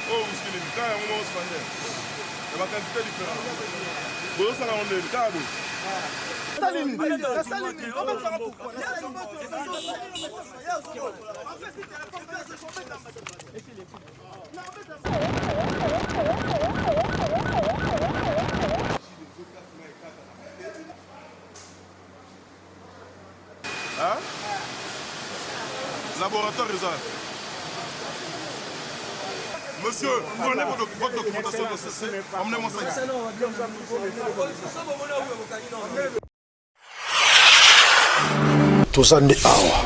Oh, vous savez, quand il y a un moment où on se fait, il y a ma quantité différente. Bon, ça, on est le cas. Saline, hein? Laboratoire, ça. Monsieur, prenez votre documentation nécessaire. Emmenez-moi ça. Tozande awa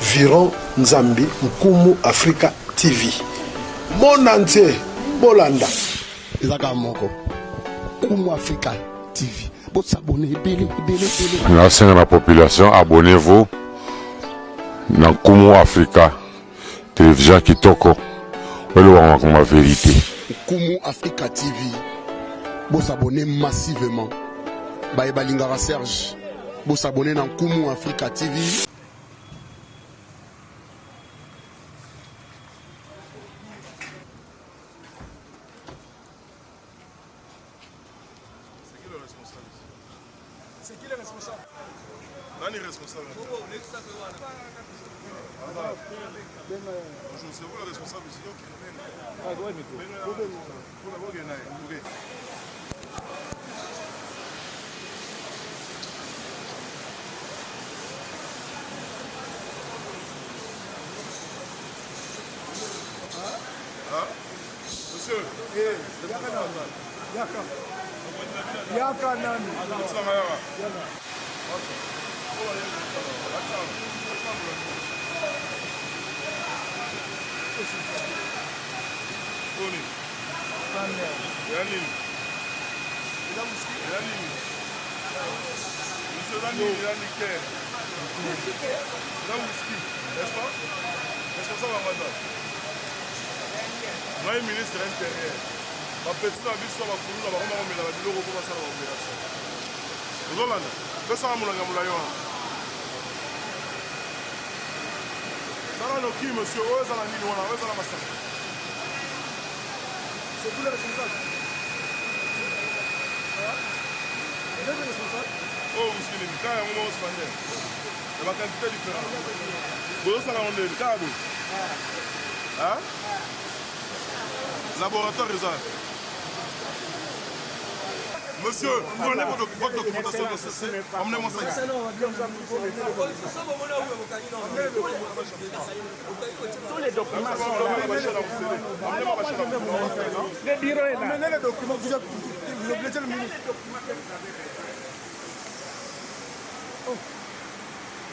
Viron Nzambi Nkumu Africa TV Monante Bolanda Ezaka moko Nkumu Africa TV Bo s'abonner bele. Merci à la population, abonnez-vous dans Nkumu Africa télévision Kitoko. Ma vérité. Nkumu Africa TV Bo s'abonner massivement. Baïba Lingara Serge Bo s'abonner dans Nkumu Africa TV. C'est qui le responsable? Nani est responsable? Bonjour, c'est vous le responsable ici? Monsieur, moi, ministre de l'Intérieur, ma petite habitude sur la commune, on va remettre la ville au repos à la opération. Vous avez dit, ça va me l'engager. Ça va nous qui, monsieur, où est-ce que la ligne, où est-ce que la masse? C'est vous le responsable. Vous êtes le responsable? Oh, vous savez, quand il y a un moment où on se fait, il y a ma quantité différente. Vous avez dit, le cas, hein? Laboratoire, ça. Monsieur, prenez votre documentation nécessaire. Emmenez-moi ça. Tous les documents sont le bureau est là. Emmenez les documents, vous obligez le ministre.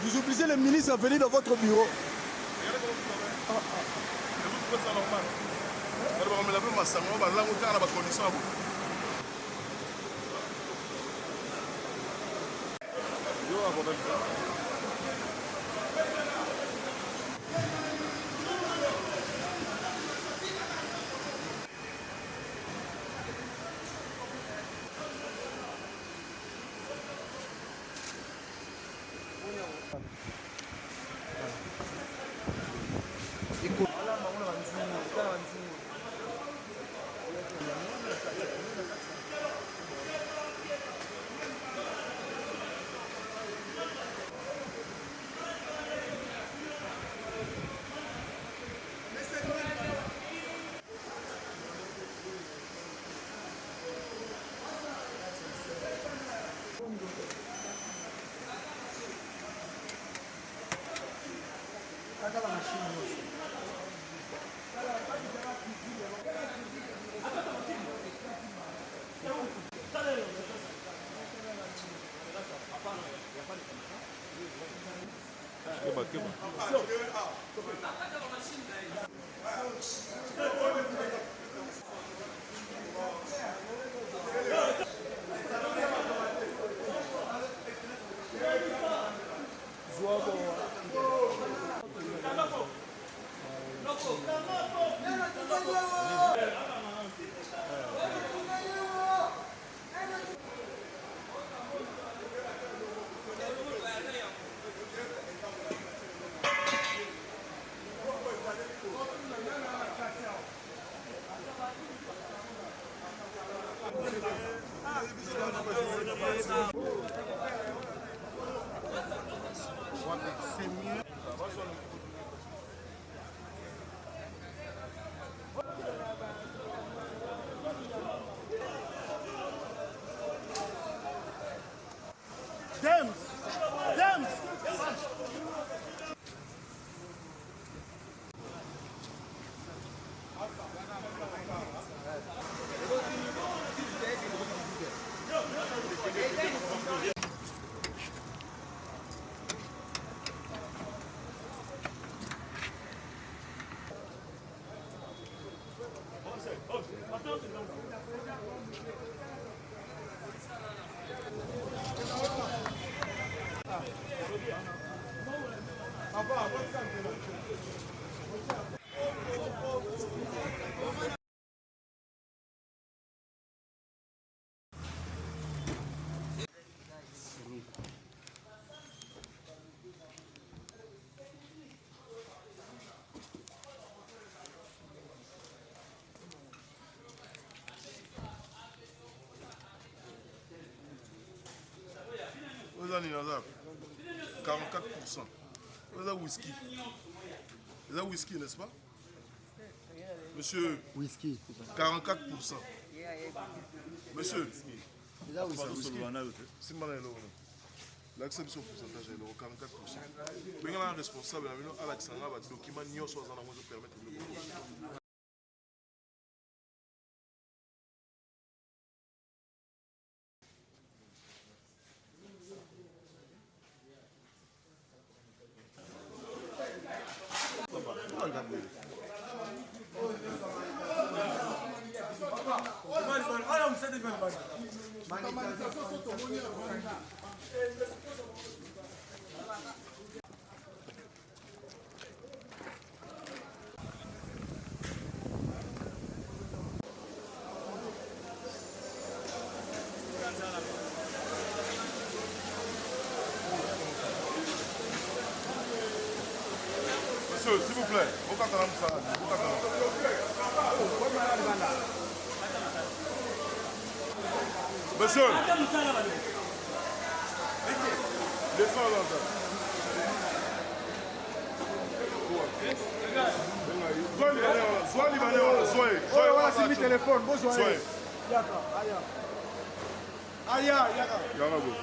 Vous obligez le ministre à venir dans votre bureau. On la plus massacre, on va là où la condition. C'est mieux. Dems! Dems! Vous avez 44%. Vous avez whisky. Vous avez whisky, n'est-ce pas? Monsieur. Whisky. 44%. Monsieur. L'acception pourcentage est 44%. Mais il y a un responsable à l'accent, un document, nous sommes en train de permettre de le. Monsieur, s'il vous plaît, monsieur, descends là. Sois libanais, soyez. Voilà, c'est mi téléphone. Bonjour. Yaka, aya. Aya, yaka. Yaka, bon.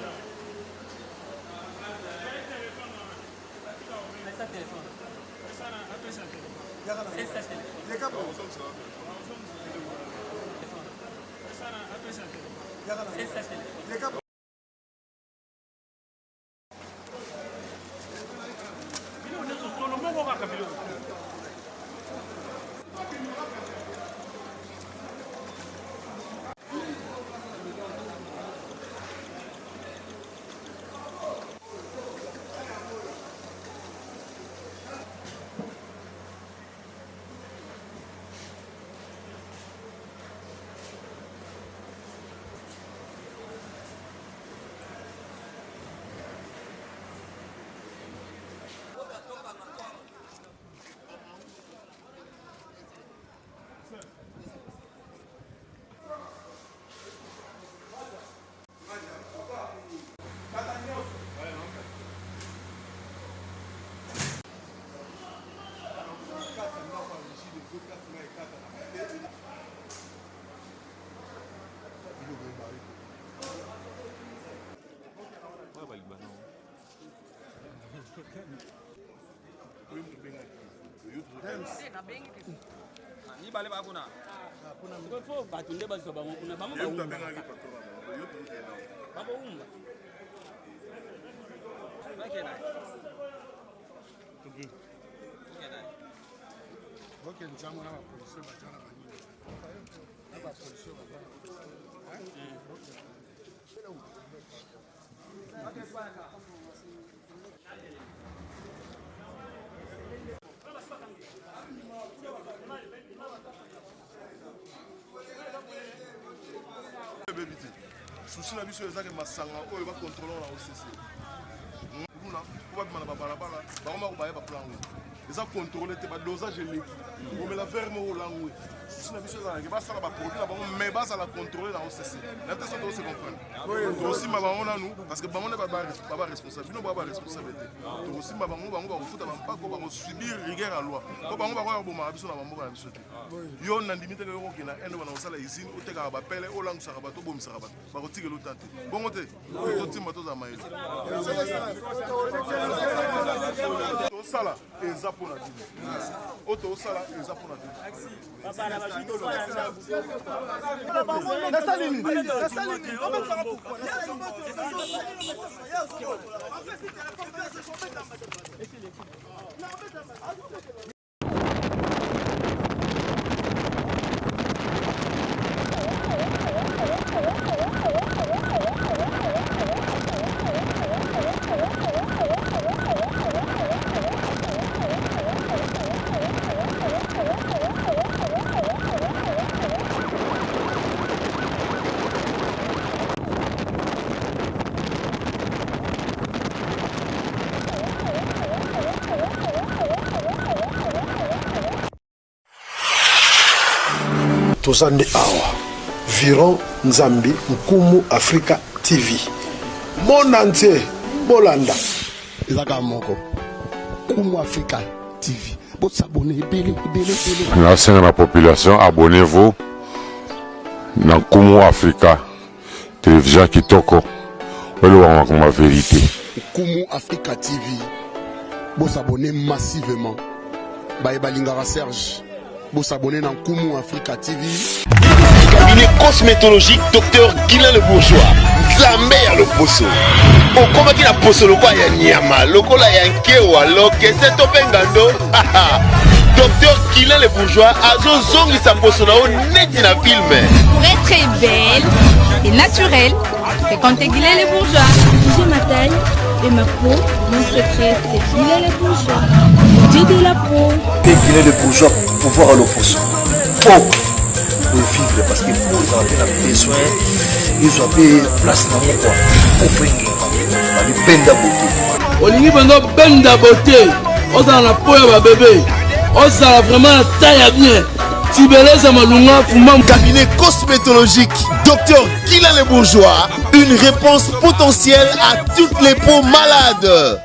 Souci na biso ezaki masanga oyo ba contrôler na OCC. Kuna ko ba bimana ba balabala ba koma ko ba yeba plan. Eza contrôler te ba dosage électrique. mais la verre au langue. Si on a vu ça, il va faire la produit là-bas, mais bas à la contrôler là, on sait. La tête on se comprend. Aussi ma maman nous, parce que maman n'est pas responsable, nous pas responsabilité. Aussi ma maman va foutre pas qu'on va subir rigueur à loi. Quand on va voir bon ma biso na maman na biso. Yo na limite ko ke na eno na osala usine o teka ba pele o langue sara bato bom sara bato. Ba ko tigela otante. Bon te. To timba to za maïs. To sala ezapo na dimi. O to sala ezapo na dimi. Tozande awa Viron Nzambi Nkumu Africa TV Mon entier Bolanda Ezaka moko Nkumu Africa TV Bo s'abonner belé. Nasenga na population, abonnez-vous dans Nkumu Africa télévision kitoko. Wele wa ma vérité. Nkumu Africa TV Bo s'abonner massivement. Baeba Lingara Serge Bo s'abonner dans Nkumu Africa TV. Cabinet cosmétologique Dr Guilain le Bourgeois. Nzambe ya le poso. Okoma ki na poso lokwa ya nyama, lokola ya nkewa, lokese to pengando. Dr Guilain le Bourgeois azo zongi sa poso na o neti na film. Pour être très belle et naturelle, fréquentez Guilain le Bourgeois. J'ai ma taille et ma peau. Mon secret, c'est Guilain le Bourgeois. J'ai de la peau. Et Guilain le Bourgeois pour voir le poisson. Oh, pour vivre parce que pour ils ont besoin, ils ont des places dans mon corps. Pour faire des benda beauté. Olingi benda benda beauté. Oza na peau ya bébé. Oza vraiment taille bien. Tibeleza malunga fumam. Cabinet cosmétologique Dr Guilain le Bourgeois. Une réponse potentielle à toutes les peaux malades.